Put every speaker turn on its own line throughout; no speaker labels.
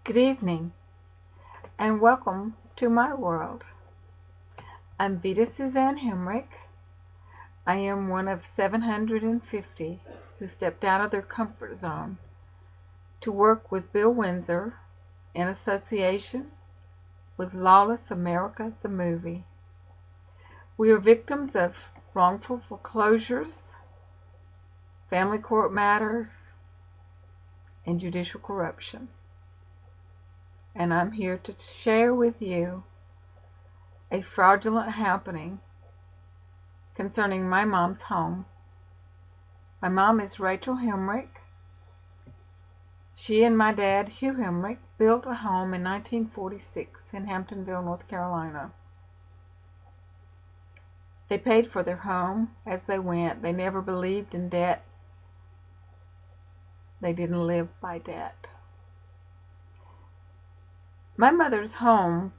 Good evening, and welcome to my world. I'm Vita Suzanne Hemrick. I am one of 750 who stepped out of their comfort zone to work with Bill Windsor in association with Lawless America the movie. We are victims of wrongful foreclosures, family court matters, and judicial corruption. And I'm here to share with you a fraudulent happening concerning my mom's home. My mom is Rachel Hemrick. She and my dad, Hugh Hemrick, built a home in 1946 in Hamptonville, North Carolina. They paid for their home as they went. They never believed in debt. They didn't live by debt. My mother's home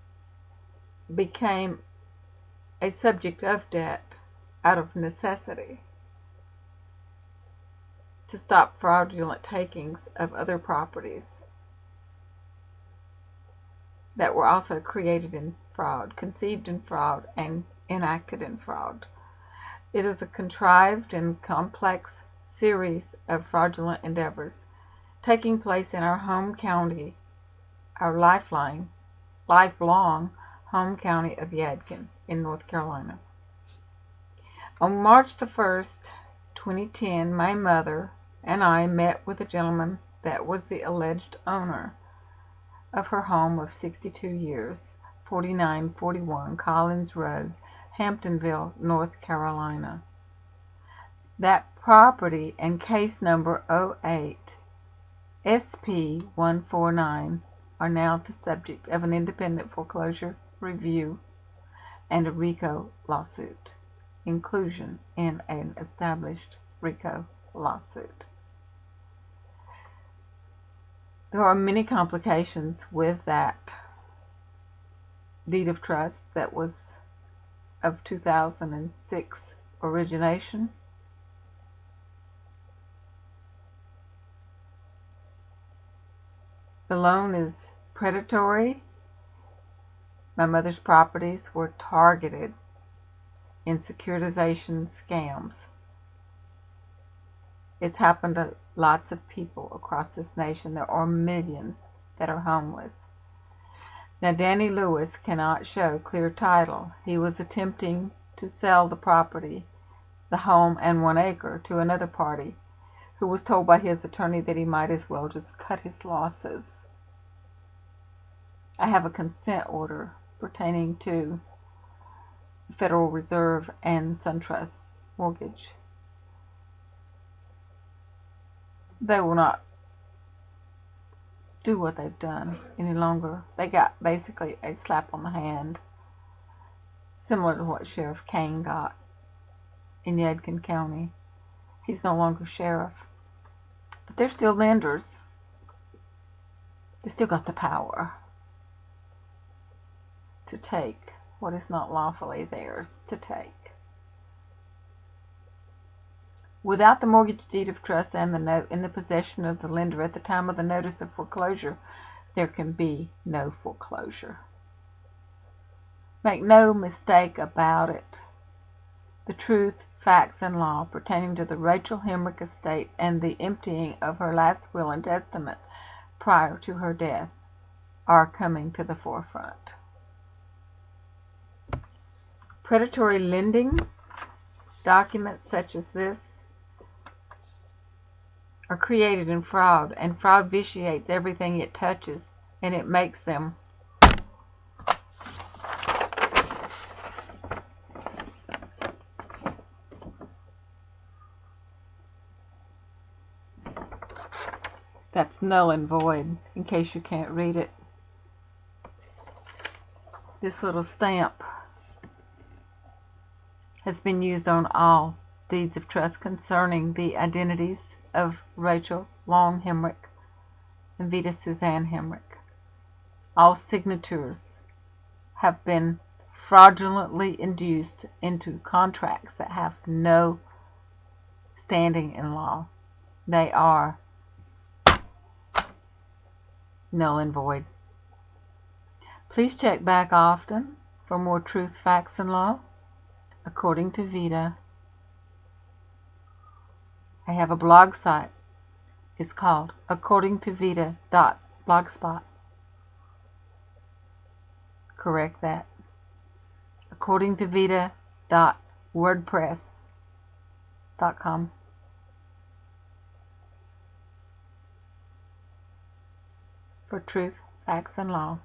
became a subject of debt out of necessity to stop fraudulent takings of other properties that were also created in fraud, conceived in fraud, and enacted in fraud. It is a contrived and complex series of fraudulent endeavors taking place in our home county, our lifelong home county of Yadkin in North Carolina. On March the 1st, 2010, my mother and I met with a gentleman that was the alleged owner of her home of 62 years, 4941 Collins Road, Hamptonville, North Carolina. That property and case number 08 SP149 are now the subject of an independent foreclosure review and a RICO lawsuit, inclusion in an established RICO lawsuit. There are many complications with that deed of trust that was of 2006 origination. The loan is predatory. My mother's properties were targeted in securitization scams. It's happened to lots of people across this nation. There are millions that are homeless. Now, Danny Lewis cannot show clear title. He was attempting to sell the property, the home and 1 acre, to another party who was told by his attorney that he might as well just cut his losses. I have a consent order pertaining to the Federal Reserve and SunTrust mortgage. They will not do what they've done any longer. They got basically a slap on the hand, similar to what Sheriff Kane got in Yadkin County. He's no longer sheriff, but they're still lenders. They still got the power to take what is not lawfully theirs to take. Without the mortgage deed of trust and the note in the possession of the lender at the time of the notice of foreclosure, there can be no foreclosure. Make no mistake about it. The truth, facts, and law pertaining to the Rachel Hemrick estate and the emptying of her last will and testament prior to her death are coming to the forefront. Predatory lending documents such as this are created in fraud, and fraud vitiates everything it touches, and it makes them that's null and void, in case you can't read it. This little stamp has been used on all deeds of trust concerning the identities of Rachel Long Hemrick and Vita Suzanne Hemrick. All signatures have been fraudulently induced into contracts that have no standing in law. They are null and void. Please check back often for more truth, facts, and law. According to Vita. I have a blog site. It's called accordingtovita.blogspot. Correct that. accordingtovita.wordpress.com. For truth, facts, and law.